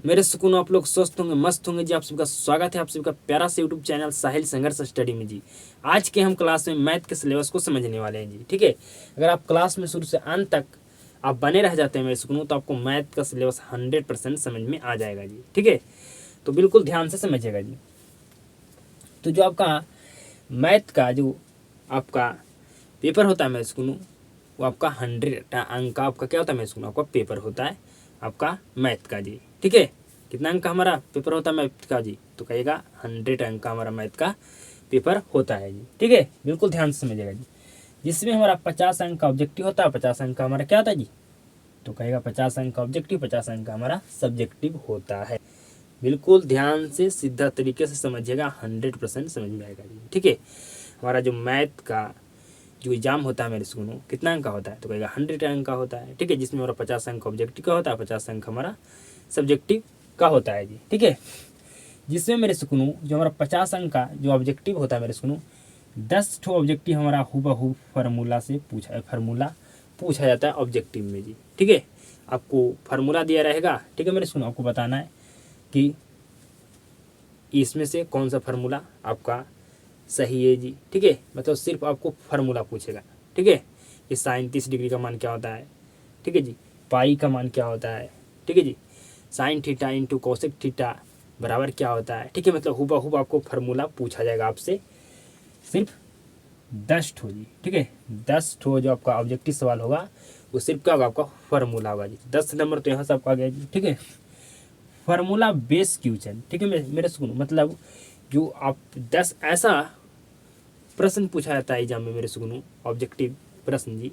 मेरे सुकून आप लोग स्वस्थ होंगे, मस्त होंगे जी। आप सबका स्वागत है आप सबका प्यारा से यूट्यूब चैनल साहिल संघर्ष स्टडी में जी। आज के हम क्लास में मैथ के सिलेबस को समझने वाले हैं जी। ठीक है, अगर आप क्लास में शुरू से अंत तक आप बने रह जाते हैं मेरे सुकून, तो आपको मैथ का सिलेबस 100% समझ में आ जाएगा जी। ठीक है, तो बिल्कुल ध्यान से समझिएगा जी। तो जो आपका मैथ का जो आपका पेपर होता है मेरे सुकून, वो आपका 100 अंक का आपका क्या होता है मेरे सुकून, आपका पेपर होता है आपका मैथ का जी। ठीक है, कितना अंक का हमारा पेपर होता है मैथ का जी, तो कहिएगा 100 अंक का हमारा मैथ का पेपर होता है जी। ठीक है, बिल्कुल ध्यान से समझिएगा जी। जिसमें हमारा 50 अंक का ऑब्जेक्टिव होता है, 50 अंक का हमारा क्या होता है जी, तो कहेगा 50 अंक का ऑब्जेक्टिव, 50 अंक का हमारा सब्जेक्टिव होता है। बिल्कुल ध्यान से सीधा तरीके से समझिएगा, 100% समझ में आएगा जी। ठीक है, हमारा जो मैथ का जो एग्जाम होता है मेरे सुनो, कितना अंक का होता है, तो कहेगा 100 अंक का होता है। ठीक है, जिसमें हमारा 50 अंक ऑब्जेक्टिव का होता है, 50 अंक हमारा सब्जेक्टिव का होता है जी। ठीक है, जिसमें मेरे सुकूनों जो हमारा 50 अंक का जो ऑब्जेक्टिव होता है मेरे सुकूनों, 10 ठो ऑब्जेक्टिव हमारा हूबहू फार्मूला पूछा जाता है ऑब्जेक्टिव में जी। ठीक है, आपको फार्मूला दिया रहेगा। ठीक है मेरे सुनो, आपको बताना है कि इसमें से कौन सा फार्मूला आपका सही है जी। ठीक है, मतलब सिर्फ आपको फार्मूला पूछेगा। ठीक है, ये साइन 30 डिग्री का मान क्या होता है। ठीक है जी, पाई का मान क्या होता है। ठीक है जी, sine theta into cosec theta बराबर क्या होता है। ठीक है, मतलब हुबहू आपको फार्मूला पूछा जाएगा आपसे, सिर्फ 10 ठो जी। ठीक है, 10 ठो जो आपका ऑब्जेक्टिव सवाल होगा वो सिर्फ क्या होगा, आपका फार्मूला होगा जी। 10 नंबर तो यहाँ से आपका आ गया जी। ठीक है, फार्मूला बेस क्वेश्चन। ठीक है मेरे सुनो, मतलब जो आप 10 ऐसा प्रश्न पूछा जाता है एग्जाम में मेरे सुनो, ऑब्जेक्टिव प्रश्न जी,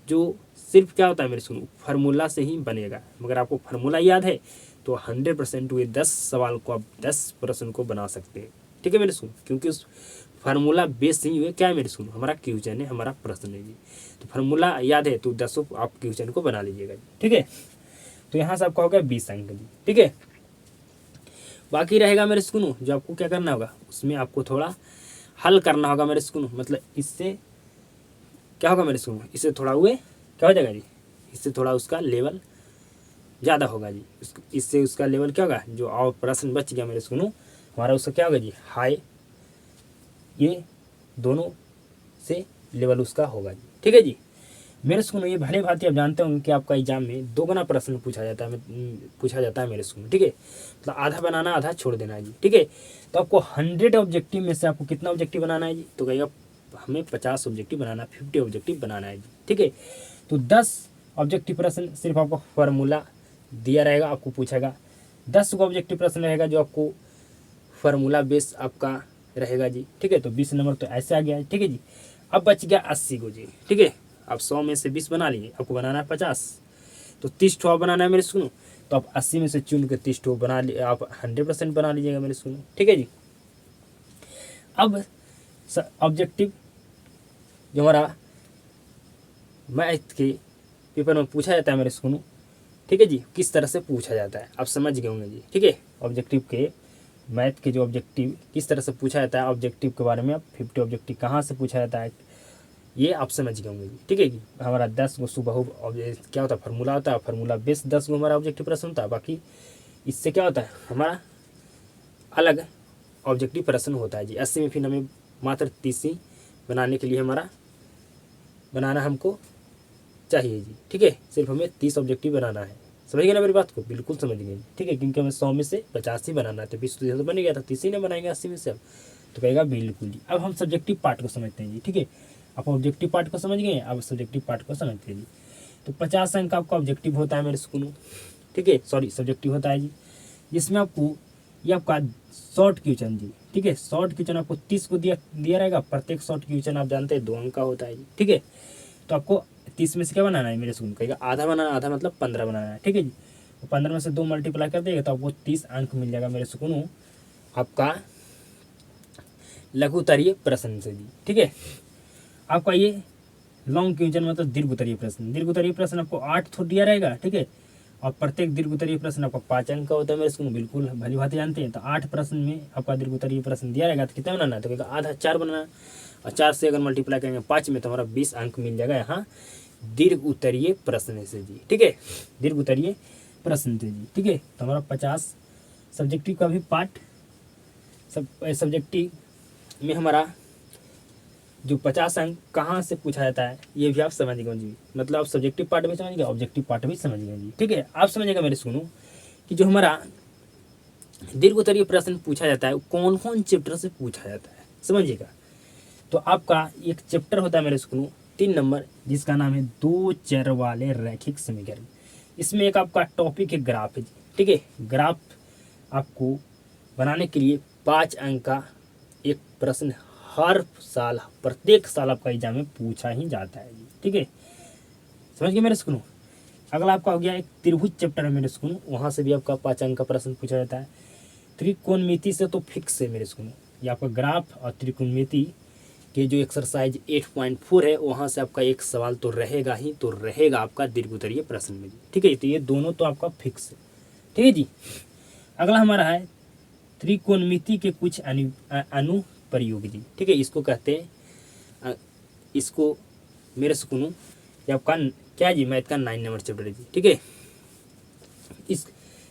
जो सिर्फ क्या होता है मेरे सुनो, फार्मूला से ही बनेगा। मगर आपको फार्मूला याद है तो 100% हुए 10 सवाल को आप 10 प्रश्न को बना सकते हैं। ठीक है मेरे सुनो, क्योंकि उस फार्मूला बेस ही हुए क्या है मेरे सुनो, हमारा क्वेश्चन है, हमारा प्रश्न है जी। तो फार्मूला याद है तो 10 आप क्वेश्चन को बना लीजिएगा जी। ठीक है, तो यहाँ से आपका हो गया 20 अंक जी। ठीक है, बाकी रहेगा मेरे सुनो, जो आपको क्या करना होगा, उसमें आपको थोड़ा हल करना होगा मेरे सुनो। मतलब इससे क्या होगा मेरे सुनो, इससे थोड़ा हुए क्या हो जाएगा जी, इससे थोड़ा उसका लेवल ज़्यादा होगा जी। इससे उसका लेवल क्या होगा, जो और प्रश्न बच गया मेरे सुनो हमारा, उसका क्या होगा जी, हाई, ये दोनों से लेवल उसका होगा जी। ठीक है जी मेरे सुनो, ये भले भांति आप जानते होंगे कि आपका एग्जाम में 2 गुना प्रश्न पूछा जाता है मेरे सुनो। ठीक है, मतलब आधा बनाना आधा छोड़ देना है जी। ठीक है, तो आपको 100 ऑब्जेक्टिव में से आपको कितना ऑब्जेक्टिव बनाना है जी, तो कहिएगा हमें 50 ऑब्जेक्टिव बनाना है, 50 ऑब्जेक्टिव बनाना है जी। ठीक है, तो 10 ऑब्जेक्टिव प्रश्न सिर्फ आपको फार्मूला दिया रहेगा, आपको पूछेगा 10 को ऑब्जेक्टिव प्रश्न रहेगा जो आपको फार्मूला बेस आपका रहेगा जी। ठीक है, तो 20 नंबर तो ऐसे आ गया है। ठीक है जी, अब बच गया 80 को जी। ठीक है, आप 100 में से 20 बना लीजिए, आपको बनाना है 50, तो 30 ठो बनाना है मेरे सुनो, तो आप 80 में से चुन के 30 ठो बना ली, आप 100% बना लीजिएगा मेरे सुनो। ठीक है जी, अब ऑब्जेक्टिव जो हमारा मैथ के पेपर में पूछा जाता है मेरे सुनो, ठीक है जी, किस तरह से पूछा जाता है आप समझ गए होंगे जी। ठीक है, ऑब्जेक्टिव के मैथ के जो ऑब्जेक्टिव किस तरह से पूछा जाता है, ऑब्जेक्टिव के बारे में आप 50 ऑब्जेक्टिव कहाँ से पूछा जाता है ये आप समझ गए होंगे जी। ठीक है जी, हमारा 10 गो सुबह क्या होता है, फार्मूला होता है, फार्मूला बेस 10 गो हमारा ऑब्जेक्टिव प्रश्न होता है। बाकी इससे क्या होता है, हमारा अलग ऑब्जेक्टिव प्रश्न होता है जी। 80 में फिर हमें मात्र 30 ही बनाने के लिए हमारा बनाना हमको चाहिए जी। ठीक है, सिर्फ हमें 30 ऑब्जेक्टिव बनाना है। समझ गए ना मेरी बात को, बिल्कुल समझ गए। ठीक है, क्योंकि हमें 100 में से 50 ही बनाना है, तो 20 तो बन गया था, 30 ही ना बनाएंगे 80 में से अब, तो कहेगा बिल्कुल जी। अब हम सब्जेक्टिव पार्ट को समझते हैं जी। ठीक है, आप ऑब्जेक्टिव पार्ट को समझ गए, अब सब्जेक्टिव पार्ट को समझते हैं जी। तो 50 अंक का आपका ऑब्जेक्टिव होता है मेरे स्कूल। ठीक है, सॉरी सब्जेक्टिव होता है जी, जिसमें आपको ये आपका शॉर्ट क्वेश्चन जी। ठीक है, शॉर्ट क्वेश्चन आपको 30 को दिया रहेगा। प्रत्येक शॉर्ट क्वेश्चन आप जानते हैं 2 अंक का होता है जी। ठीक है, तो आपको 30 में से क्या बनाना है मेरे स्कूल, कहेगा आधा बनाना, आधा मतलब 15 बनाना है। ठीक है जी, तो 15 में से 2 मल्टीप्लाई कर देगा तो आपको 30 अंक मिल जाएगा मेरे सुकून आपका लघु उत्तरीय प्रश्न से जी। ठीक है, आपका ये लॉन्ग क्वेश्चन मतलब दीर्घ उत्तरीय प्रश्न, दीर्घ उत्तरीय प्रश्न आपको 8 थोड़ा दिया रहेगा। ठीक है, और प्रत्येक दीर्घ उत्तरीय प्रश्न आपका 5 अंक का होता है मेरे स्कूल, बिल्कुल भली भांति जानते हैं। तो 8 प्रश्न में आपका दीर्घ उत्तरीय प्रश्न दिया रहेगा, तो कितना बनाना है, तो कहेगा आधा 4 बनाना, और 4 से अगर मल्टीप्लाई करेंगे 5 में तो हमारा 20 अंक मिल जाएगा यहाँ दीर्घ उत्तरीय प्रश्न से जी। ठीक है, दीर्घ उत्तरीय प्रश्न थे जी। ठीक है, तो हमारा 50 सब्जेक्टिव का भी पार्ट सब्जेक्टिव में हमारा जो 50 अंक कहाँ से पूछा जाता है ये भी आप समझ गए जी। मतलब आप सब्जेक्टिव पार्ट भी समझ गए, ऑब्जेक्टिव पार्ट भी समझ गए जी। ठीक है, आप समझिएगा मेरे सुनो कि जो हमारा दीर्घ उत्तरीय प्रश्न पूछा जाता है वो कौन कौन चैप्टर से पूछा जाता है समझिएगा। तो आपका एक चैप्टर होता है मेरे स्कूल 3 नंबर, जिसका नाम है 2 चर वाले रैखिक समीकरण। इसमें एक आपका टॉपिक है ग्राफ है। ठीक है, ग्राफ आपको बनाने के लिए 5 अंक का एक प्रश्न हर साल प्रत्येक साल आपका एग्जाम में पूछा ही जाता है जी। ठीक है, समझ गए मेरे स्कूल। अगला आपका हो गया एक त्रिभुज चैप्टर है मेरे स्कूल, वहाँ से भी आपका 5 अंक का प्रश्न पूछा जाता है। त्रिकोणमिति से तो फिक्स है मेरे स्कूल, ये आपका ग्राफ और त्रिकोणमिति के जो एक्सरसाइज 8.4 है वहाँ से आपका एक सवाल तो रहेगा ही, तो रहेगा आपका दीर्घ उत्तरीय प्रश्न में जी। ठीक है, तो ये दोनों तो आपका फिक्स है। ठीक है जी। अगला हमारा है त्रिकोणमिति के कुछ अनुप्रयोग जी। ठीक है, इसको कहते हैं इसको मेरे सुकून ये आपका क्या जी, मैथ का 9 नंबर चैप्टर है जी। ठीक है, इस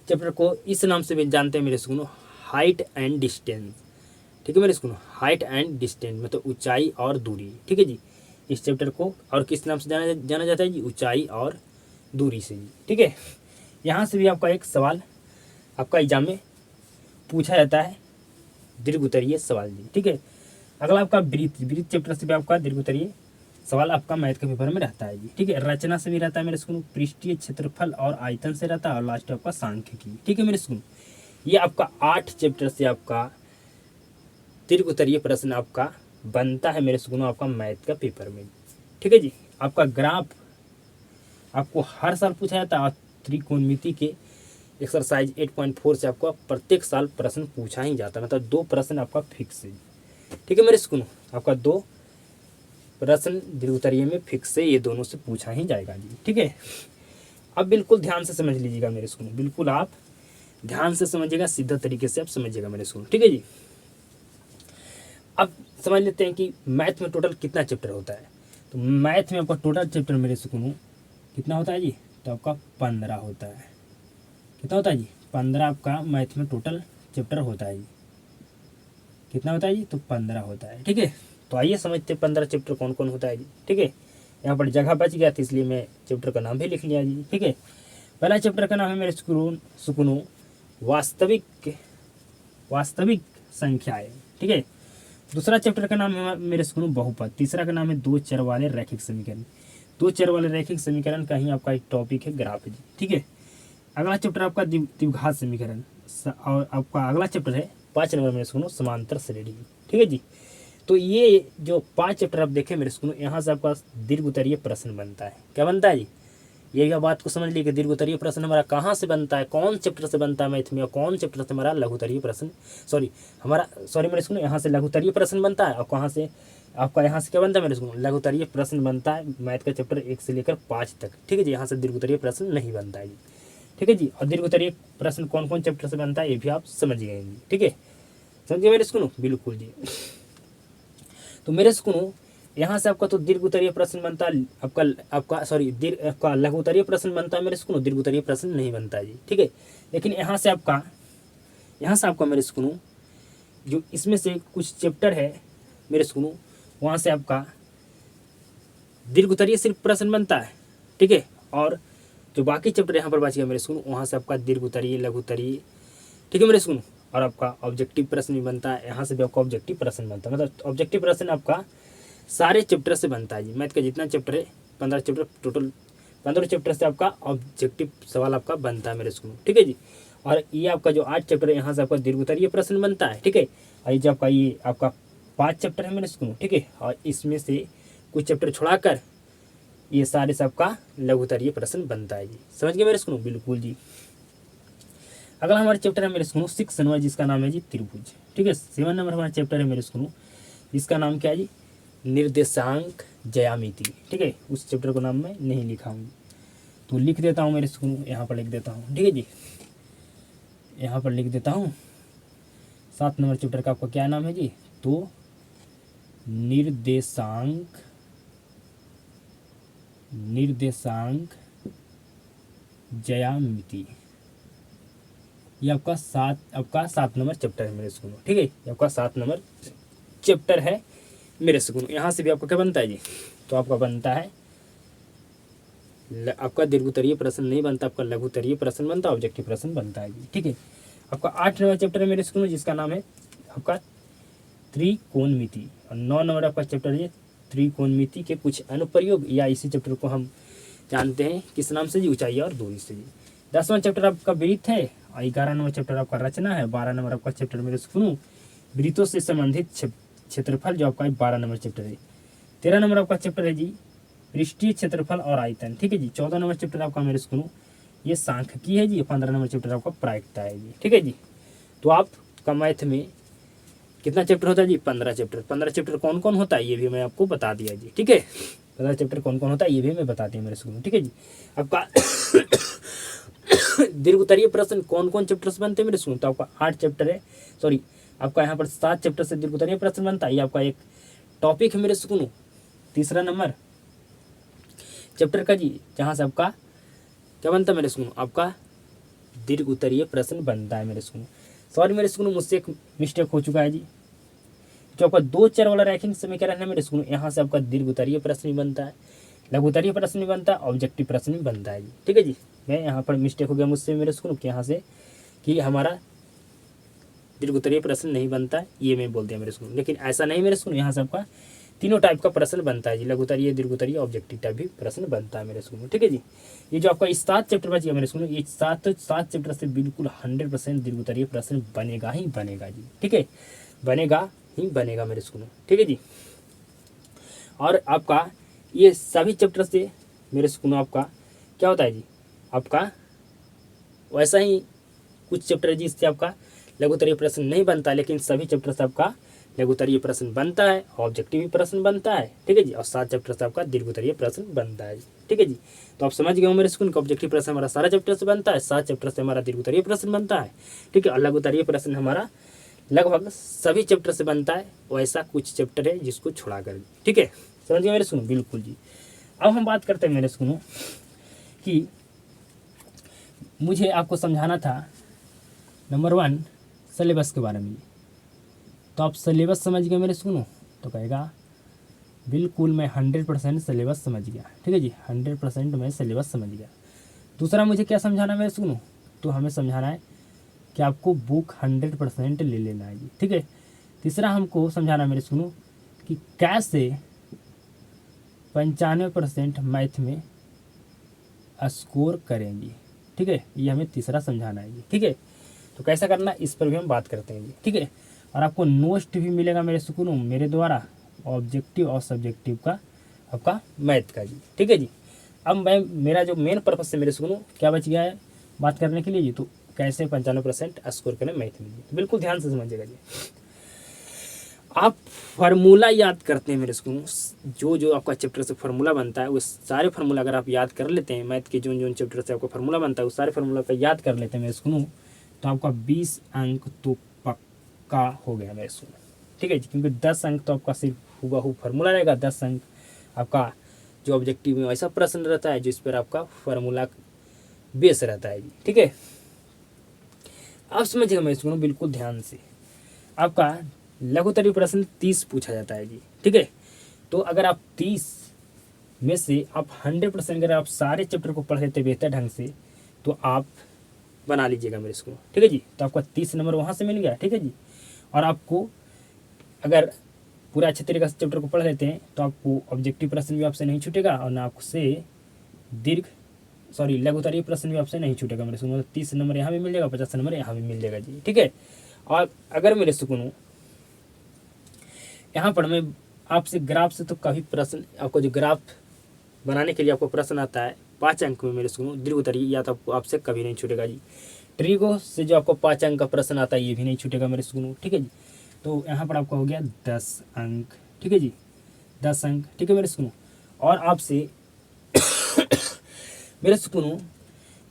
चैप्टर को इस नाम से भी जानते हैं मेरे सुकून, हाइट एंड डिस्टेंस। ठीक है मेरे स्कूल, हाइट एंड डिस्टेंस मतलब ऊंचाई और दूरी। ठीक है जी, इस चैप्टर को और किस नाम से जाना जाता है जी, ऊंचाई और दूरी से जी। ठीक है, यहाँ से भी आपका एक सवाल आपका एग्जाम में पूछा जाता है, दीर्घ उत्तरीय सवाल जी। ठीक है, अगला आपका वृत्त चैप्टर से भी आपका दीर्घ उत्तरीय सवाल आपका मैथ के पेपर में रहता है जी। ठीक है, रचना से भी रहता है मेरे स्कूल, पृष्ठीय क्षेत्रफल और आयतन से रहता है, और लास्ट आपका सांख्यिकी। ठीक है मेरे स्कूल, ये आपका 8 चैप्टर से आपका दीर्घ उत्तरीय प्रश्न आपका बनता है मेरे सुनो आपका मैथ का पेपर में। ठीक है जी, आपका ग्राफ आपको हर साल पूछा जाता है, और त्रिकोणमिति के एक्सरसाइज 8.4 से आपका प्रत्येक साल प्रश्न पूछा ही जाता है, मतलब 2 प्रश्न आपका फिक्स है। ठीक है मेरे सुनो, आपका 2 प्रश्न दीर्घ उत्तरीय में फिक्स है, ये दोनों से पूछा ही जाएगा जी। ठीक है, अब बिल्कुल ध्यान से समझ लीजिएगा मेरे सुनो, बिल्कुल आप ध्यान से समझिएगा, सीधा तरीके से आप समझिएगा मेरे सुनो। ठीक है जी, अब समझ लेते हैं कि मैथ में टोटल कितना चैप्टर होता है। तो मैथ में आपका टोटल चैप्टर मेरे सुकून कितना होता है जी, तो आपका 15 होता है। कितना होता है जी, 15 आपका मैथ में टोटल चैप्टर होता है जी। कितना होता है जी, तो 15 होता है। ठीक है, तो आइए समझते हैं 15 चैप्टर कौन कौन होता है जी। ठीक है, यहाँ पर जगह बच गया था इसलिए मैं चैप्टर का नाम भी लिख लिया जी। ठीक है, पहला चैप्टर का नाम है मेरे सुकून वास्तविक संख्याएं। ठीक है, दूसरा चैप्टर का नाम है मेरे स्कूल बहुपद, तीसरा का नाम है 2 चर वाले रैखिक समीकरण। 2 चर वाले रैखिक समीकरण का ही आपका एक टॉपिक है ग्राफ जी। ठीक है, अगला चैप्टर आपका द्विघात समीकरण, और आपका अगला चैप्टर है 5 नंबर मेरे स्कूल समांतर श्रेणी। ठीक है जी, तो ये जो 5 चैप्टर आप देखें मेरे स्कूल, यहाँ से आपका दीर्घ उत्तरीय प्रश्न बनता है। क्या बनता है जी, ये बात को समझ लीजिए कि दीर्घ उत्तरीय प्रश्न हमारा कहाँ से बनता है, कौन चैप्टर से बनता है मैथ में, और कौन चैप्टर से हमारा लघु उत्तरीय प्रश्न मेरे स्कूल यहाँ से लघु उत्तरीय प्रश्न बनता है, और कहाँ से आपका यहाँ से क्या बनता है मेरे स्कूल, लघु उत्तरीय प्रश्न बनता है मैथ का चैप्टर 1 से लेकर 5 तक। ठीक है जी, यहाँ से दीर्घ उत्तरीय प्रश्न नहीं बनता है जी। ठीक है जी, और दीर्घ उत्तरीय प्रश्न कौन कौन चैप्टर से बनता है ये भी आप समझ गए जी। ठीक है, समझ गए मेरे स्कूल, बिल्कुल जी। तो मेरे स्कूल यहाँ से आपका तो दीर्घ उत्तरीय प्रश्न बनता है, आपका लघु उत्तरीय प्रश्न बनता है मेरे स्कूल, दीर्घ उत्तरीय प्रश्न नहीं बनता है जी। ठीक है, लेकिन यहाँ से आपका मेरे स्कूल जो इसमें से कुछ चैप्टर है मेरे स्कूल, वहाँ से आपका दीर्घ उत्तरीय सिर्फ प्रश्न बनता है। ठीक है, और जो बाकी चैप्टर यहाँ पर बच गया मेरे स्कूल, वहाँ से आपका दीर्घ उत्तरीय, लघु उत्तरीय, ठीक है मेरे स्कूल, और आपका ऑब्जेक्टिव प्रश्न भी बनता है। यहाँ से भी आपका ऑब्जेक्टिव प्रश्न बनता है, मतलब ऑब्जेक्टिव प्रश्न आपका सारे चैप्टर से बनता है जी। मैथ का जितना चैप्टर है 15 चैप्टर, टोटल 15 चैप्टर से आपका ऑब्जेक्टिव सवाल आपका बनता है मेरे स्कूल। ठीक है जी, और ये आपका जो 8 चैप्टर है यहाँ से आपका दीर्घ उत्तरीय प्रश्न बनता है। ठीक है, और ये आपका 5 चैप्टर है मेरे स्कूल। ठीक है, और इसमें से कुछ चैप्टर छुड़ाकर ये सारे से आपका लघु उत्तरीय प्रश्न बनता है जी। समझ गए मेरे स्कूल, बिल्कुल जी। अगला हमारा चैप्टर है मेरे स्कूल 6 नंबर, जिसका नाम है जी त्रिभुज। ठीक है, 7 नंबर हमारा चैप्टर है मेरे स्कूल, जिसका नाम क्या है जी, निर्देशांक ज्यामिति। ठीक है, उस चैप्टर को नाम मैं नहीं लिखा हूँ, तो लिख देता हूँ मेरे स्कूल, यहाँ पर लिख देता हूँ। ठीक है जी, यहाँ पर लिख देता हूँ। 7 नंबर चैप्टर का आपका क्या नाम है जी, तो निर्देशांक ज्यामिति। ये आपका 7 नंबर चैप्टर है मेरे स्कूल। ठीक है, ये आपका 7 नंबर चैप्टर है मेरे स्कूल। यहाँ से भी आपका क्या बनता है जी, तो आपका बनता है आपका दीर्घोत्तरीय प्रश्न नहीं बनता, आपका लघुत्तरीय प्रश्न बनता है, ऑब्जेक्टिव प्रश्न बनता है जी। ठीक है, आपका 8 नंबर चैप्टर है मेरे स्कूल में, जिसका नाम है आपका त्रिकोणमिति, और 9 नंबर आपका चैप्टर है त्रिकोणमिति के कुछ अनुप्रयोग, या इसी चैप्टर को हम जानते हैं किस नाम से जी, ऊंचाई और दूरी से जी। 10वां चैप्टर आपका वृत्त है, और 11 नंबर चैप्टर आपका रचना है, 12 नंबर आपका चैप्टर मेरे स्कूल वृत्तों से संबंधित क्षेत्रफल, जो आपका 12 नंबर चैप्टर है। 13 नंबर आपका चैप्टर है जी पृष्ठीय क्षेत्रफल और आयतन। ठीक है जी। 14 नंबर चैप्टर आपका मेरे स्कूल ये सांख्यिकी है जी। 15 नंबर चैप्टर आपका प्रायिकता है जी। ठीक है जी। तो आपका मैथ में कितना चैप्टर होता है जी, 15 चैप्टर। 15 चैप्टर कौन कौन होता है ये भी मैं आपको बता दिया जी। ठीक है, 15 चैप्टर कौन कौन होता है ये भी मैं बता दिया मेरे स्कूल में। ठीक है जी। आपका दीर्घोत्तरीय प्रश्न कौन कौन चैप्टर से बनते हैं मेरे स्कूल, तो आपका 8 चैप्टर है, सॉरी आपका यहाँ पर 7 चैप्टर से दीर्घोत्तरीय प्रश्न बनता है। ये आपका एक टॉपिक है मेरे स्कूल। तीसरा नंबर चैप्टर का जी, जहाँ से आपका क्या बनता है मेरे स्कूल, आपका दीर्घोत्तरीय प्रश्न बनता है मेरे स्कूल। सॉरी मेरे स्कूल मुझसे एक मिस्टेक हो चुका है जी, जो आपका 2 चर वाला रैंकिंग समय क्या रहना है मेरे स्कूल, यहाँ से आपका दीर्घोत्तरीय प्रश्न भी बनता है, लघुत्तरीय प्रश्न भी बनता है, ऑब्जेक्टिव प्रश्न भी बनता है जी। ठीक है जी। मैं यहाँ पर मिस्टेक हो गया मुझसे मेरे स्कूल कि यहाँ से कि हमारा दीर्घोत्तरीय प्रश्न नहीं बनता है, ये मैं बोल दिया मेरे स्कूल, लेकिन ऐसा नहीं मेरे स्कूल। यहाँ से आपका तीनों टाइप का प्रश्न बनता है जी, लघुत्तरीय, दीर्घोत्तरीय, ऑब्जेक्टिव टाइप भी प्रश्न बनता है मेरे स्कूल में। ठीक है जी। ये जो आपका इस 7 चैप्टर बचिए मेरे स्कूल में, ये 7 चैप्टर से बिल्कुल 100% दीर्घोत्तरीय प्रश्न बनेगा ही बनेगा जी। ठीक है, बनेगा ही बनेगा मेरे स्कूल में। ठीक है जी। और आपका ये सभी चैप्टर से मेरे स्कूल में आपका क्या होता है जी, आपका वैसा ही कुछ चैप्टर है जिससे आपका लघुत्तरीय प्रश्न नहीं बनता, लेकिन सभी चैप्टर से आपका लघुत्तरीय प्रश्न बनता है, ऑब्जेक्टिव प्रश्न बनता है। ठीक है जी। और 7 चैप्टर से आपका दीर्घोत्तरीय प्रश्न बनता है। ठीक है जी। तो आप समझ गए हो मेरे स्कूल का ऑब्जेक्टिव प्रश्न हमारा सारा चैप्टर से बनता है, 7 चैप्टर से हमारा दीर्घोत्तरीय प्रश्न बनता है। ठीक है, और लघुत्तरीय प्रश्न हमारा लगभग सभी चैप्टर से बनता है, वैसा कुछ चैप्टर है जिसको छोड़ा कर। ठीक है, समझ गए मेरे स्कूल, बिल्कुल जी। अब हम बात करते हैं मेरे स्कूल कि मुझे आपको समझाना था नंबर 1 सिलेबस के बारे में। तो आप सिलेबस समझ गए मेरे स्कूल, तो कहेगा बिल्कुल मैं 100% सिलेबस समझ गया। ठीक है जी, 100% मैं सिलेबस समझ गया। दूसरा मुझे क्या समझाना है मेरे स्कूल, तो हमें समझाना है कि आपको बुक 100% ले लेना है जी। ठीक है। तीसरा हमको समझाना है मेरे स्कूल कि कैसे 95% मैथ में स्कोर करेंगे। ठीक है, ये हमें तीसरा समझाना है जी। ठीक है, तो कैसा करना इस पर भी हम बात करते हैं जी। ठीक है, और आपको नोट्स भी मिलेगा मेरे स्कूल मेरे द्वारा, ऑब्जेक्टिव और सब्जेक्टिव का आपका मैथ का जी। ठीक है जी। अब मैं मेरा जो मेन पर्पस है मेरे स्कूल क्या बच गया है बात करने के लिए जी, तो कैसे 95% स्कोर करें मैथ में जी। तो बिल्कुल ध्यान से समझिएगा जी। आप फार्मूला याद करते हैं मेरे स्कूल, जो जो आपका चैप्टर से फार्मूला बनता है वो सारे फार्मूला अगर आप याद कर लेते हैं, मैथ के जो जो चैप्टर से आपका फार्मूला बनता है वो सारे फार्मूला का याद कर लेते हैं मेरे स्कूल, तो आपका 20 अंक तो पक्का हो गया मेरे स्कूल। ठीक है जी, क्योंकि 10 अंक तो आपका सिर्फ हुबहू फार्मूला रहेगा, 10 अंक आपका जो ऑब्जेक्टिव में ऐसा प्रश्न रहता है जिस पर आपका फार्मूला बेस रहता है जी। ठीक है, आप समझिएगा मेरे स्कूल बिल्कुल ध्यान से। आपका लघुत्तरीय प्रश्न 30 पूछा जाता है जी। ठीक है, तो अगर आप 30 में से आप 100% अगर आप सारे चैप्टर को पढ़ लेते बेहतर ढंग से, तो आप बना लीजिएगा मेरे स्कूल। ठीक है जी, तो आपका 30 नंबर वहाँ से मिल गया। ठीक है जी, और आपको अगर पूरा अच्छे तरीके से चैप्टर को पढ़ लेते हैं तो आपको ऑब्जेक्टिव प्रश्न भी आपसे नहीं छूटेगा, और ना आपसे लघुत्तरीय प्रश्न भी आपसे नहीं छूटेगा मेरे स्कूल। 30 नंबर यहाँ भी मिल जाएगा, 50 नंबर यहाँ भी मिल जाएगा जी। ठीक है, और अगर मेरे स्कूल यहाँ पर मैं आपसे ग्राफ से तो काफ़ी प्रश्न, आपको जो ग्राफ बनाने के लिए आपको प्रश्न आता है 5 अंक में मेरे स्कूल दीर्घोत्तरीय, या तो आपसे कभी नहीं छूटेगा जी। ट्रिगो से जो आपको 5 अंक का प्रश्न आता है ये भी नहीं छूटेगा मेरे स्कूल। ठीक है जी, तो यहाँ पर आपका हो गया 10 अंक। ठीक है जी, 10 अंक। ठीक है मेरे स्कूल, और आपसे मेरे स्कूल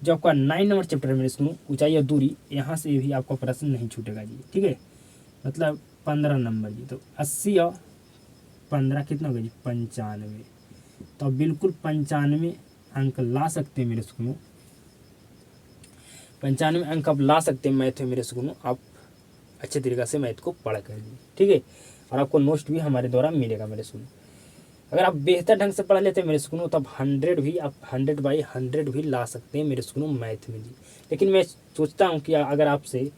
जो आपका 9 नंबर चैप्टर है मेरे स्कूल ऊंचाई और दूरी, यहाँ से भी आपका प्रश्न नहीं छूटेगा जी। ठीक है, मतलब 15 नंबर जी। तो 80 और 15 कितना होगा जी, 95। तो आप बिल्कुल 95 अंक ला सकते हैं मेरे स्कूल। 95 अंक आप ला सकते हैं मैथ में मेरे स्कूल। आप अच्छे तरीक़े से मैथ को पढ़ कर जी, ठीक है। और आपको नोट्स भी हमारे द्वारा मिलेगा मेरे स्कूल। अगर आप बेहतर ढंग से पढ़ लेते हैं मेरे स्कूल तब 100 भी आप 100/100 भी ला सकते हैं मेरे स्कूल मैथ में जी। लेकिन मैं सोचता हूँ कि अगर आपसे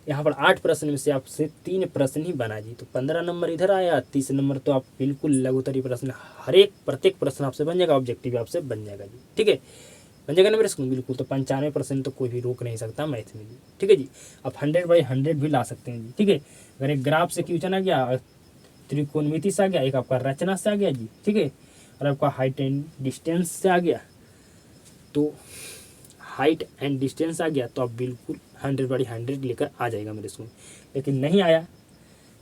यहाँ पर 8 प्रश्न में से आपसे 3 प्रश्न ही बना जी तो 15 नंबर इधर आया, 30 नंबर तो आप बिल्कुल लघुत्तरी प्रश्न हर एक प्रत्येक प्रश्न आपसे बन जाएगा, ऑब्जेक्टिव आपसे बन जाएगा जी, ठीक है। बन जाएगा ना मेरे स्कूल बिल्कुल। तो 95% तो कोई भी रोक नहीं सकता मैथ में जी, ठीक है जी। आप 100/100 भी ला सकते हैं जी, ठीक है। अगर एक ग्राफ से क्वेश्चन आ गया, त्रिकोणमिति से आ गया, एक आपका रचना से आ गया जी, ठीक है, और आपका हाइट एंड डिस्टेंस से आ गया, तो हाइट एंड डिस्टेंस आ गया तो आप बिल्कुल 100/100 लेकर आ जाएगा मेरे स्कूल। लेकिन नहीं आया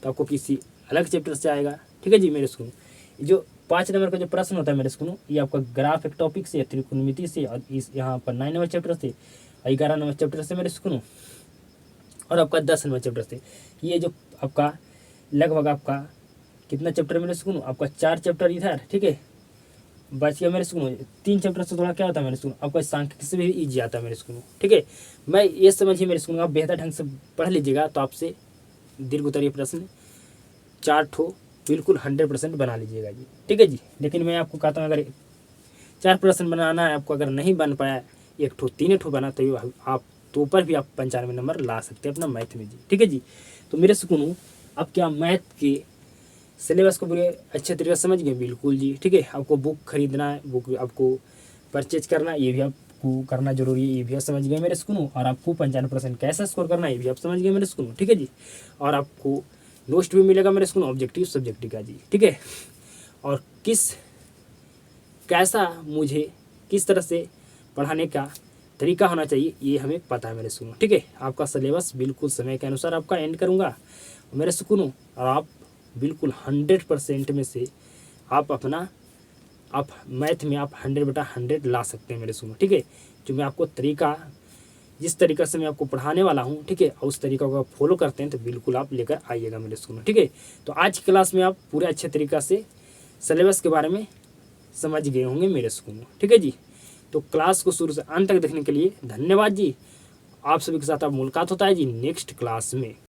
तो आपको किसी अलग चैप्टर से आएगा, ठीक है जी मेरे स्कूल। जो 5 नंबर का जो प्रश्न होता है मेरे स्कूल, ये आपका ग्राफ एक टॉपिक से, त्रिकोणमिति से, और इस यहाँ पर 9 नंबर चैप्टर से, 11 नंबर चैप्टर से मेरे स्कूल, और आपका 10 नंबर चैप्टर से। ये जो आपका लगभग आपका कितना चैप्टर मेरे स्कूल, आपका 4 चैप्टर इधर, ठीक है, बच गया मेरे स्कूल। 3 चैप्टर से थोड़ा क्या होता है मेरे स्कूल, आपका सांख्यिकी से भी ईजी आता है मेरे स्कूल, ठीक है। मैं ये समझिए मेरे स्कूल, आप बेहतर ढंग से पढ़ लीजिएगा तो आपसे दीर्घ उत्तरीय प्रश्न 4 ठो बिल्कुल 100% बना लीजिएगा जी, ठीक है जी। लेकिन मैं आपको कहता हूँ अगर 4 प्रश्न बनाना है आपको, अगर नहीं बन पाया 1 ठो 3 ठो बना तो आप तो ऊपर भी आप 95 नंबर ला सकते हैं अपना मैथ में जी, ठीक है जी। तो मेरे स्कूल अब क्या मैथ के सिलेबस को पूरे अच्छे तरीके से समझ गए, बिल्कुल जी, ठीक है। आपको बुक खरीदना है, बुक आपको परचेज करना है, ये भी आपको करना जरूरी है, ये भी आप समझ गए मेरे स्कूल। और आपको 95% कैसे स्कोर करना है ये भी आप समझ गए मेरे स्कूल, ठीक है जी। और आपको नोट्स भी मिलेगा मेरे स्कूल ऑब्जेक्टिव सब्जेक्टिव का जी, ठीक है। और कैसा मुझे किस तरह से पढ़ाने का तरीका होना चाहिए ये हमें पता है मेरे स्कूल, ठीक है। आपका सिलेबस बिल्कुल समय के अनुसार आपका एंड करूँगा मेरे स्कूल। और आप बिल्कुल 100% में से आप मैथ में आप 100/100 ला सकते हैं मेरे स्कूल, ठीक है। जो मैं आपको तरीका, जिस तरीक़े से मैं आपको पढ़ाने वाला हूँ, ठीक है, और उस तरीक़ा को आप फॉलो करते हैं तो बिल्कुल आप लेकर आइएगा मेरे स्कूल में, ठीक है। तो आज की क्लास में आप पूरे अच्छे तरीक़ा से सिलेबस के बारे में समझ गए होंगे मेरे स्कूल में, ठीक है जी। तो क्लास को शुरू से अंत तक देखने के लिए धन्यवाद जी। आप सभी के साथ अब मुलाकात होता है जी नेक्स्ट क्लास में।